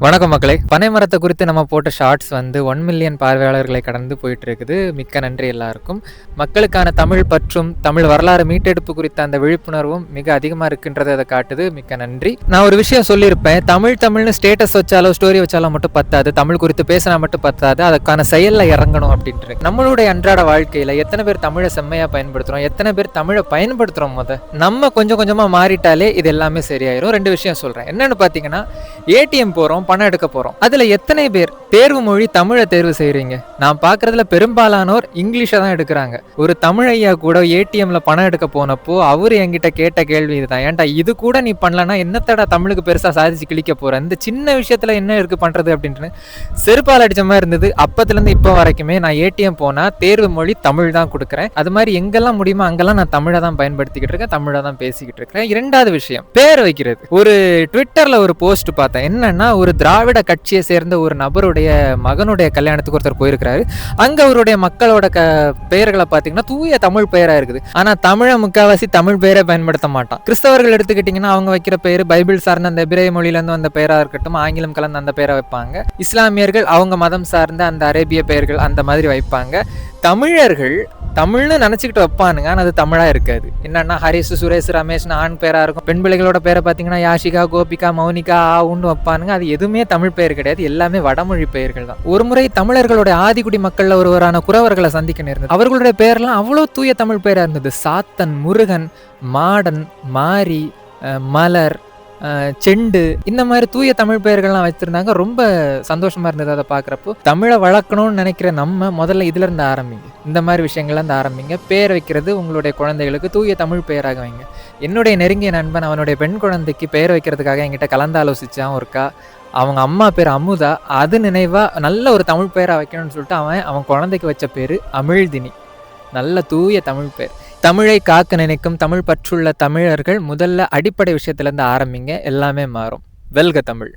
வணக்கம் மக்களே. பனை மரத்தை குறித்து நம்ம போட்ட ஷார்ட்ஸ் 1 மில்லியன் பார்வையாளர்களை கடந்து போயிட்டு இருக்குது. மிக்க நன்றி எல்லாருக்கும். மக்களுக்கான தமிழ் பற்றும் தமிழ் வரலாறு மீட்டெடுப்பு குறித்த அந்த விழிப்புணர்வும் மிக அதிகமாக இருக்குன்றதை அதை காட்டுது. மிக்க நன்றி. நான் ஒரு விஷயம் சொல்லியிருப்பேன், தமிழ்னு ஸ்டேட்டஸ் வச்சாலோ ஸ்டோரி வச்சாலோ மட்டும் பத்தாது, தமிழ் குறித்து பேசினா மட்டும் பத்தாது, அதுக்கான செயலில் இறங்கணும் அப்படின்ட்டு. நம்மளுடைய அன்றாட வாழ்க்கையில் எத்தனை பேர் தமிழை செம்மையாக பயன்படுத்துகிறோம், எத்தனை பேர் தமிழை பயன்படுத்துகிறோம், நம்ம கொஞ்சம் கொஞ்சமாக மாறிட்டாலே இது எல்லாமே சரியாயிரும். 2 விஷயம் சொல்கிறேன். என்னென்னு பார்த்தீங்கன்னா, ஏடிஎம் போகிறோம், பணம் எடுக்க போறோம். அதுல எத்தனை பேர் தேர்வு மொழி தமிழை தேர்வு செய்யறீங்க? நான் பாக்குறதுல பெரும்பாலானோர் இங்கிலீஷை தான் எடுக்கிறாங்க. ஒரு தமிழ் ஐயா கூட ஏடிஎம்ல பணம் எடுக்க போனப்போ அவரு என்கிட்ட கேட்ட கேள்வி இதுதான், ஏன்டா இது கூட நீ பண்ணலன்னா என்னத்தடா தமிழுக்கு பெருசா சாதிச்சு கிழிக்க போற, இந்த சின்ன விஷயத்துல என்ன இருக்கு பண்றது அப்படின்ட்டு செருப்பால் அடிச்ச மாதிரி இருந்தது. அப்பத்துல இருந்து இப்போ வரைக்குமே நான் ஏடிஎம் போனா தேர்வு மொழி தமிழ் தான் கொடுக்குறேன். அது மாதிரி எங்கெல்லாம் முடியுமோ அங்கெல்லாம் நான் தமிழை தான் பயன்படுத்திக்கிட்டு இருக்கேன், தமிழை தான் பேசிக்கிட்டு இருக்கிறேன். 2வது விஷயம், பேர் வைக்கிறது. ஒரு ட்விட்டர்ல ஒரு போஸ்ட் பார்த்தேன். என்னன்னா, ஒரு திராவிட கட்சியை சேர்ந்த ஒரு நபருடைய மகனுடைய கல்யாணத்துக்கு ஒருத்தர் போயிருக்கிறாரு. அங்க அவருடைய மக்களோட பெயர்களை பார்த்தீங்கன்னா தூய தமிழ் பெயரா இருக்குது. ஆனா தமிழை முக்காவாசி தமிழ் பெயரை பயன்படுத்த மாட்டான். கிறிஸ்தவர்கள் எடுத்துக்கிட்டீங்கன்னா அவங்க வைக்கிற பெயர் பைபிள் சார்ந்த அந்த எபிரேய மொழியில இருந்து வந்த பெயரா இருக்கட்டும், ஆங்கிலம் கலந்து அந்த பெயரை வைப்பாங்க. இஸ்லாமியர்கள் அவங்க மதம் சார்ந்த அந்த அரேபிய பெயர்கள் அந்த மாதிரி வைப்பாங்க. தமிழர்கள் தமிழ்னு நினைச்சுக்கிட்டு வைப்பானுங்க, ஆனால் அது தமிழா இருக்காது. என்னன்னா ஹரிசு, சுரேஷ், ரமேஷ்னு ஆண் பேரா இருக்கும். பெண் பிள்ளைகளோட பேரை பார்த்தீங்கன்னா யாஷிகா, கோபிகா, மௌனிகா, ஆவுன்னு வைப்பானுங்க. அது எதுவுமே தமிழ் பெயர் கிடையாது, எல்லாமே வடமொழி பெயர்கள் தான். ஒரு முறை தமிழர்களோட ஆதிக்குடி மக்கள்ல ஒருவரான குறவர்களை சந்திக்க நேர்ந்தது. அவர்களுடைய பெயர்லாம் அவ்வளோ தூய தமிழ் பெயரா இருந்தது. சாத்தன், முருகன், மாடன், மாரி, மலர், செண்டு, இந்த மாதிரி தூய தமிழ் பெயர்கள்லாம் வச்சிருந்தாங்க. ரொம்ப சந்தோஷமா இருந்தது அதை பார்க்குறப்போ. தமிழை வளர்க்கணும்னு நினைக்கிற நம்ம முதல்ல இதுல இருந்து ஆரம்பிங்க, இந்த மாதிரி விஷயங்கள்ல இருந்து ஆரம்பிங்க. பேர் வைக்கிறது உங்களுடைய குழந்தைகளுக்கு தூய தமிழ் பெயராக வைங்க. என்னுடைய நெருங்கிய நண்பன் அவனுடைய பெண் குழந்தைக்கு பெயர் வைக்கிறதுக்காக என்கிட்ட கலந்தாலோசிச்சான் ஒருக்கா. அவங்க அம்மா பேர் அமுதா, அது நினைவா நல்ல ஒரு தமிழ் பெயராக வைக்கணும்னு சொல்லிட்டு அவன் குழந்தைக்கு வச்ச பேரு அமிழ்தினி. நல்ல தூய தமிழ் பேர். தமிழை காக்க நினைக்கும் தமிழ் பற்றுள்ள தமிழர்கள் முதல்ல அடிப்படை விஷயத்துல இருந்து ஆரம்பிங்க, எல்லாமே மாறும். வெல்க தமிழ்.